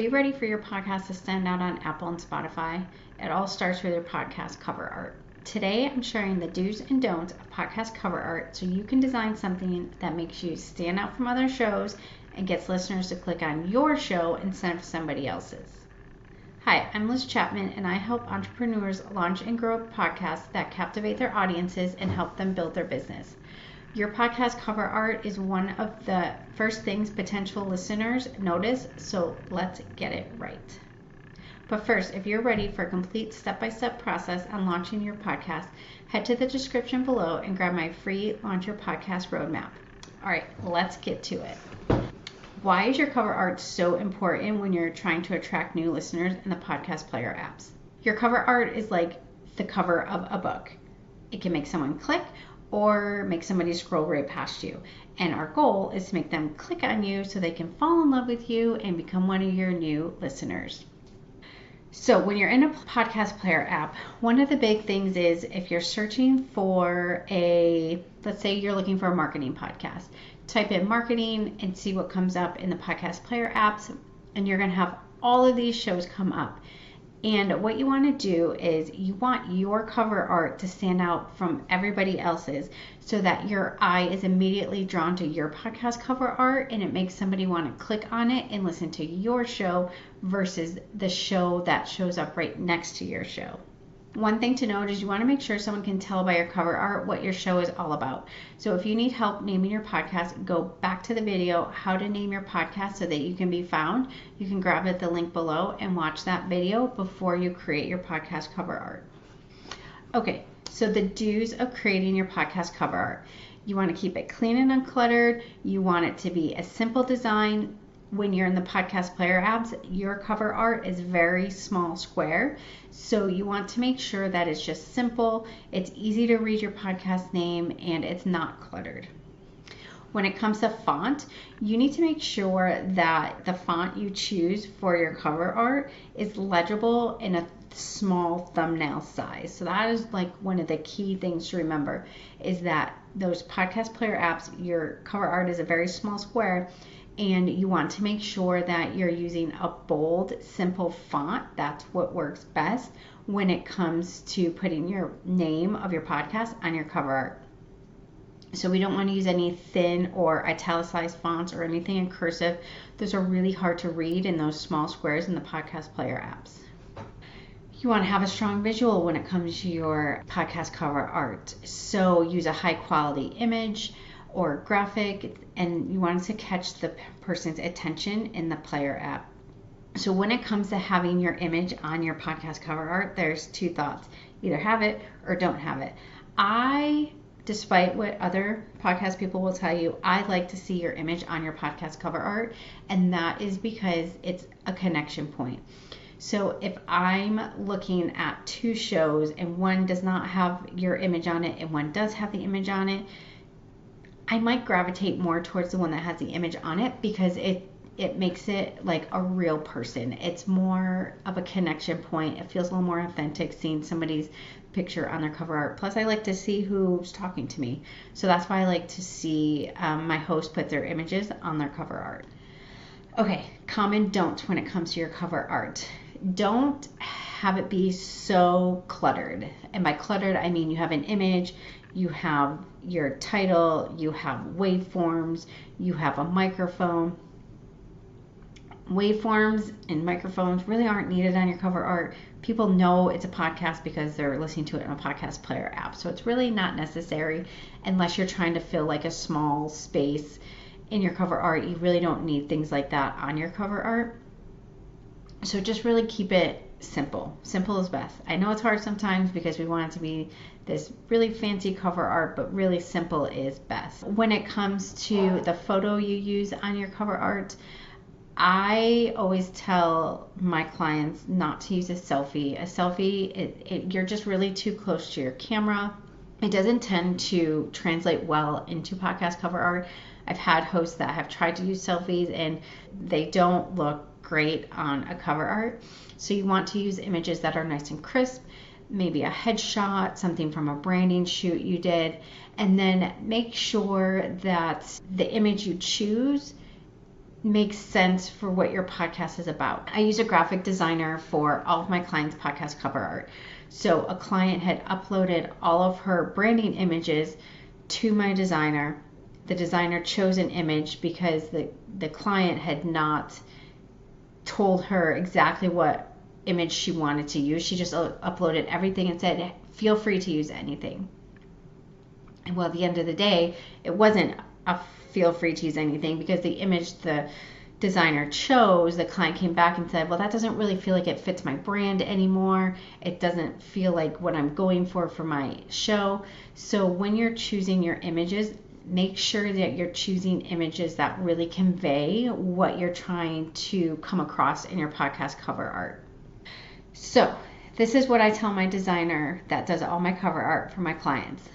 Are you ready for your podcast to stand out on Apple and Spotify? It all starts with your podcast cover art. Today, I'm sharing the do's and don'ts of podcast cover art so you can design something that makes you stand out from other shows and gets listeners to click on your show instead of somebody else's. Hi, I'm Liz Chapman, and I help entrepreneurs launch and grow podcasts that captivate their audiences and help them build their business. Your podcast cover art is one of the first things potential listeners notice, so let's get it right. But first, if you're ready for a complete step-by-step process on launching your podcast, head to the description below and grab my free Launch Your Podcast Roadmap. All right, let's get to it. Why is your cover art so important when you're trying to attract new listeners in the podcast player apps? Your cover art is like the cover of a book. It can make someone click or make somebody scroll right past you. And our goal is to make them click on you so they can fall in love with you and become one of your new listeners. So when you're in a podcast player app, one of the big things is if you're searching for let's say you're looking for a marketing podcast, type in marketing and see what comes up in the podcast player apps, and you're going to have all of these shows come up. And what you want to do is you want your cover art to stand out from everybody else's so that your eye is immediately drawn to your podcast cover art and it makes somebody want to click on it and listen to your show versus the show that shows up right next to your show. One thing to note is you want to make sure someone can tell by your cover art what your show is all about. So if you need help naming your podcast, go back to the video, how to name your podcast so that you can be found. You can grab it, the link below, and watch that video before you create your podcast cover art. Okay, so the do's of creating your podcast cover art. You want to keep it clean and uncluttered. You want it to be a simple design. When you're in the podcast player apps, your cover art is very small square. So you want to make sure that it's just simple, it's easy to read your podcast name, and it's not cluttered. When it comes to font, you need to make sure that the font you choose for your cover art is legible in a small thumbnail size. So that is like one of the key things to remember is that those podcast player apps, your cover art is a very small square. And you want to make sure that you're using a bold, simple font. That's what works best when it comes to putting your name of your podcast on your cover art. So we don't want to use any thin or italicized fonts or anything in cursive. Those are really hard to read in those small squares in the podcast player apps. You want to have a strong visual when it comes to your podcast cover art. So use a high quality image or graphic, and you want to catch the person's attention in the player app. So when it comes to having your image on your podcast cover art, there's two thoughts. Either have it or don't have it. Despite what other podcast people will tell you, I like to see your image on your podcast cover art, and that is because it's a connection point. So if I'm looking at two shows and one does not have your image on it and one does have the image on it, I might gravitate more towards the one that has the image on it because it makes it like a real person. It's more of a connection point. It feels a little more authentic seeing somebody's picture on their cover art. Plus, I like to see who's talking to me. So that's why I like to see my host put their images on their cover art. Okay, common don'ts when it comes to your cover art. Don't have it be so cluttered. And by cluttered, I mean you have an image, you have your title, you have waveforms, you have a microphone. Waveforms and microphones really aren't needed on your cover art. People know it's a podcast because they're listening to it in a podcast player app. So it's really not necessary unless you're trying to fill like a small space in your cover art. You really don't need things like that on your cover art. So just really keep it simple. Simple is best. I know it's hard sometimes because we want it to be this really fancy cover art, but really simple is best. When it comes to the photo you use on your cover art, I always tell my clients not to use a selfie. A selfie, you're just really too close to your camera. It doesn't tend to translate well into podcast cover art. I've had hosts that have tried to use selfies and they don't look great on a cover art. So you want to use images that are nice and crisp, maybe a headshot, something from a branding shoot you did, and then make sure that the image you choose makes sense for what your podcast is about. I use a graphic designer for all of my clients' podcast cover art. So a client had uploaded all of her branding images to my designer. The designer chose an image because the client had not told her exactly what image she wanted to use. She just uploaded everything and said, feel free to use anything. And well, at the end of the day, it wasn't a feel free to use anything, because the image the designer chose, the client came back and said, well, that doesn't really feel like it fits my brand anymore. It doesn't feel like what I'm going for my show. So when you're choosing your images, make sure that you're choosing images that really convey what you're trying to come across in your podcast cover art. So this is what I tell my designer that does all my cover art for my clients.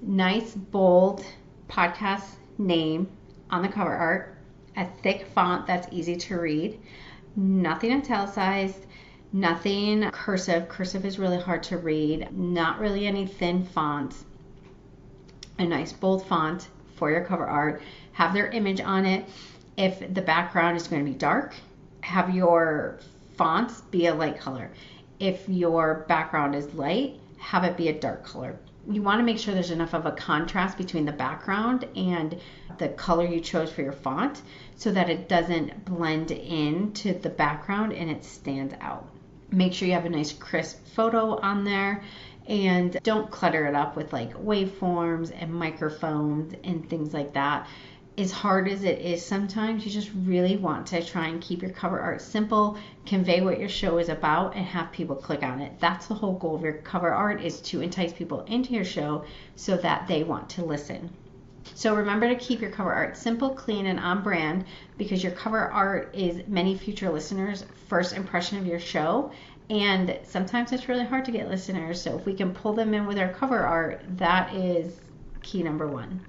Nice, bold podcast name on the cover art, a thick font that's easy to read, nothing italicized, nothing cursive. Cursive is really hard to read, not really any thin fonts, a nice bold font for your cover art. Have their image on it. If the background is going to be dark, have your fonts be a light color. If your background is light, have it be a dark color. You want to make sure there's enough of a contrast between the background and the color you chose for your font so that it doesn't blend into the background and it stands out. Make sure you have a nice crisp photo on there, and don't clutter it up with like waveforms and microphones and things like that. As hard as it is sometimes, you just really want to try and keep your cover art simple, convey what your show is about, and have people click on it. That's the whole goal of your cover art, is to entice people into your show so that they want to listen. So remember to keep your cover art simple, clean, and on brand, because your cover art is many future listeners' first impression of your show. And sometimes it's really hard to get listeners. So if we can pull them in with our cover art, that is key number one.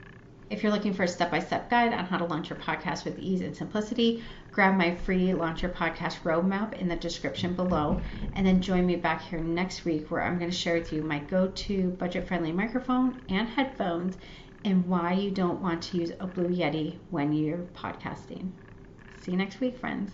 If you're looking for a step-by-step guide on how to launch your podcast with ease and simplicity, grab my free Launch Your Podcast Roadmap in the description below, and then join me back here next week where I'm going to share with you my go-to budget-friendly microphone and headphones and why you don't want to use a Blue Yeti when you're podcasting. See you next week, friends.